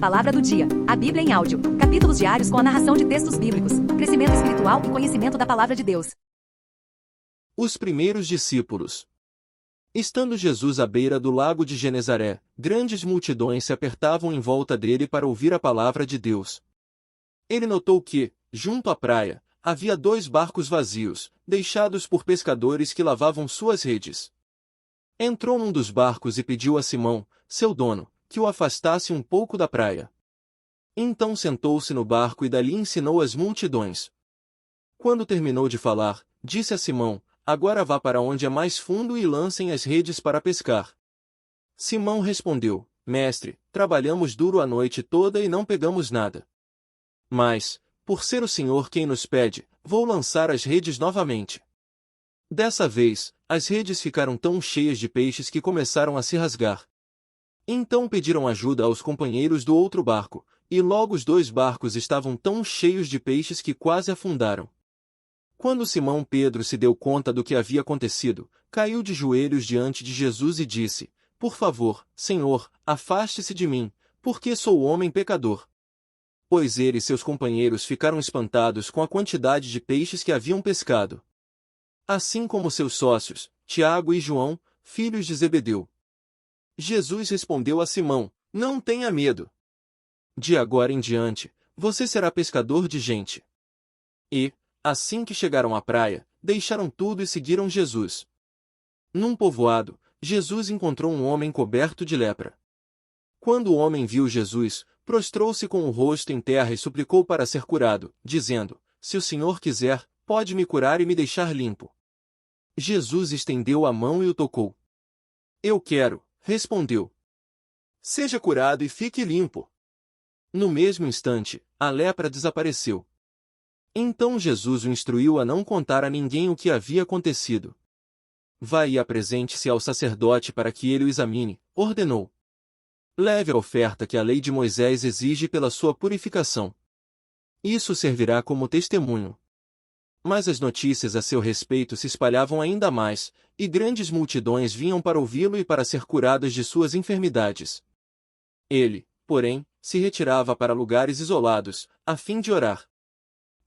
Palavra do dia. A Bíblia em áudio. Capítulos diários com a narração de textos bíblicos. Crescimento espiritual e conhecimento da Palavra de Deus. Os primeiros discípulos. Estando Jesus à beira do lago de Genezaré, grandes multidões se apertavam em volta dele para ouvir a palavra de Deus. Ele notou que, junto à praia, havia 2 barcos vazios, deixados por pescadores que lavavam suas redes. Entrou num dos barcos e pediu a Simão, seu dono, que o afastasse um pouco da praia. Então sentou-se no barco e dali ensinou as multidões. Quando terminou de falar, disse a Simão: agora vá para onde é mais fundo e lancem as redes para pescar. Simão respondeu: Mestre, trabalhamos duro a noite toda e não pegamos nada. Mas, por ser o Senhor quem nos pede, vou lançar as redes novamente. Dessa vez, as redes ficaram tão cheias de peixes que começaram a se rasgar. Então pediram ajuda aos companheiros do outro barco, e logo os 2 barcos estavam tão cheios de peixes que quase afundaram. Quando Simão Pedro se deu conta do que havia acontecido, caiu de joelhos diante de Jesus e disse: Por favor, Senhor, afaste-se de mim, porque sou homem pecador. Pois ele e seus companheiros ficaram espantados com a quantidade de peixes que haviam pescado. Assim como seus sócios, Tiago e João, filhos de Zebedeu. Jesus respondeu a Simão: Não tenha medo. De agora em diante, você será pescador de gente. E, assim que chegaram à praia, deixaram tudo e seguiram Jesus. Num povoado, Jesus encontrou um homem coberto de lepra. Quando o homem viu Jesus, prostrou-se com o rosto em terra e suplicou para ser curado, dizendo: Se o Senhor quiser, pode me curar e me deixar limpo. Jesus estendeu a mão e o tocou. Eu quero, respondeu. Seja curado e fique limpo. No mesmo instante, a lepra desapareceu. Então Jesus o instruiu a não contar a ninguém o que havia acontecido. Vá e apresente-se ao sacerdote para que ele o examine, ordenou. Leve a oferta que a lei de Moisés exige pela sua purificação. Isso servirá como testemunho. Mas as notícias a seu respeito se espalhavam ainda mais, e grandes multidões vinham para ouvi-lo e para ser curadas de suas enfermidades. Ele, porém, se retirava para lugares isolados, a fim de orar.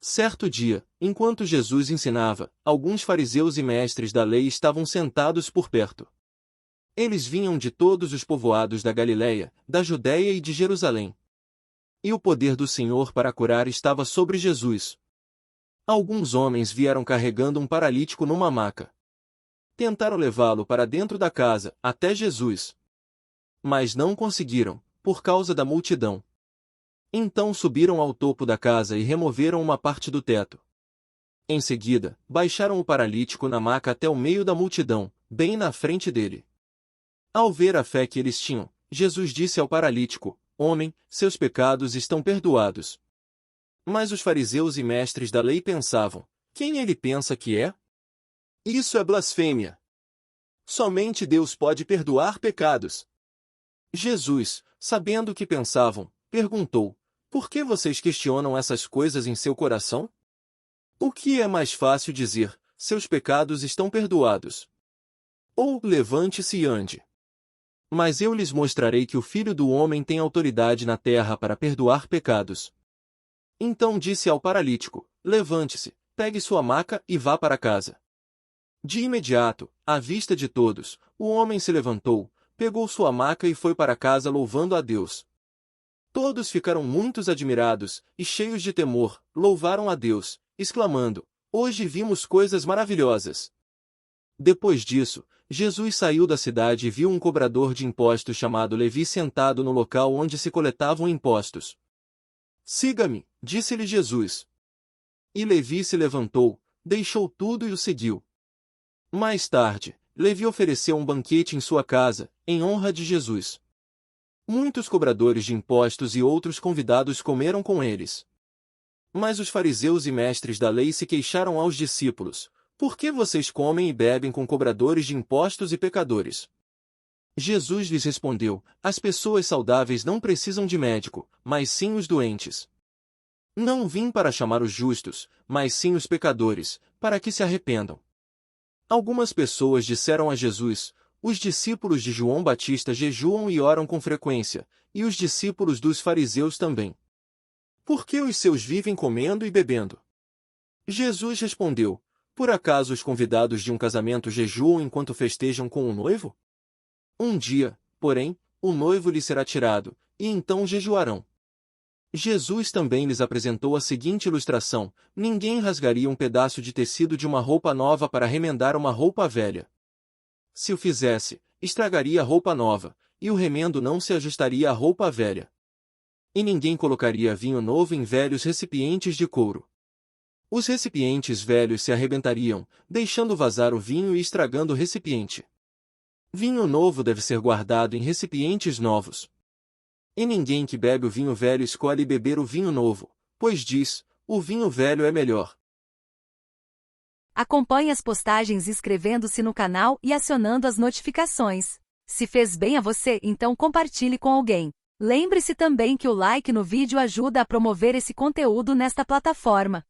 Certo dia, enquanto Jesus ensinava, alguns fariseus e mestres da lei estavam sentados por perto. Eles vinham de todos os povoados da Galiléia, da Judéia e de Jerusalém. E o poder do Senhor para curar estava sobre Jesus. Alguns homens vieram carregando um paralítico numa maca. Tentaram levá-lo para dentro da casa, até Jesus. Mas não conseguiram, por causa da multidão. Então subiram ao topo da casa e removeram uma parte do teto. Em seguida, baixaram o paralítico na maca até o meio da multidão, bem na frente dele. Ao ver a fé que eles tinham, Jesus disse ao paralítico: Homem, seus pecados estão perdoados. Mas os fariseus e mestres da lei pensavam: Quem ele pensa que é? Isso é blasfêmia. Somente Deus pode perdoar pecados. Jesus, sabendo o que pensavam, perguntou: Por que vocês questionam essas coisas em seu coração? O que é mais fácil dizer: Seus pecados estão perdoados? Ou levante-se e ande. Mas eu lhes mostrarei que o Filho do Homem tem autoridade na terra para perdoar pecados. Então disse ao paralítico: Levante-se, pegue sua maca e vá para casa. De imediato, à vista de todos, o homem se levantou, pegou sua maca e foi para casa louvando a Deus. Todos ficaram muito admirados, e cheios de temor, louvaram a Deus, exclamando: Hoje vimos coisas maravilhosas. Depois disso, Jesus saiu da cidade e viu um cobrador de impostos chamado Levi sentado no local onde se coletavam impostos. Siga-me, disse-lhe Jesus. E Levi se levantou, deixou tudo e o seguiu. Mais tarde, Levi ofereceu um banquete em sua casa, em honra de Jesus. Muitos cobradores de impostos e outros convidados comeram com eles. Mas os fariseus e mestres da lei se queixaram aos discípulos: Por que vocês comem e bebem com cobradores de impostos e pecadores? Jesus lhes respondeu: As pessoas saudáveis não precisam de médico, mas sim os doentes. Não vim para chamar os justos, mas sim os pecadores, para que se arrependam. Algumas pessoas disseram a Jesus: Os discípulos de João Batista jejuam e oram com frequência, e os discípulos dos fariseus também. Por que os seus vivem comendo e bebendo? Jesus respondeu: por acaso os convidados de um casamento jejuam enquanto festejam com o noivo? Um dia, porém, o noivo lhe será tirado, e então jejuarão. Jesus também lhes apresentou a seguinte ilustração: ninguém rasgaria um pedaço de tecido de uma roupa nova para remendar uma roupa velha. Se o fizesse, estragaria a roupa nova, e o remendo não se ajustaria à roupa velha. E ninguém colocaria vinho novo em velhos recipientes de couro. Os recipientes velhos se arrebentariam, deixando vazar o vinho e estragando o recipiente. Vinho novo deve ser guardado em recipientes novos. E ninguém que bebe o vinho velho escolhe beber o vinho novo, pois diz: o vinho velho é melhor. Acompanhe as postagens inscrevendo-se no canal e acionando as notificações. Se fez bem a você, então compartilhe com alguém. Lembre-se também que o like no vídeo ajuda a promover esse conteúdo nesta plataforma.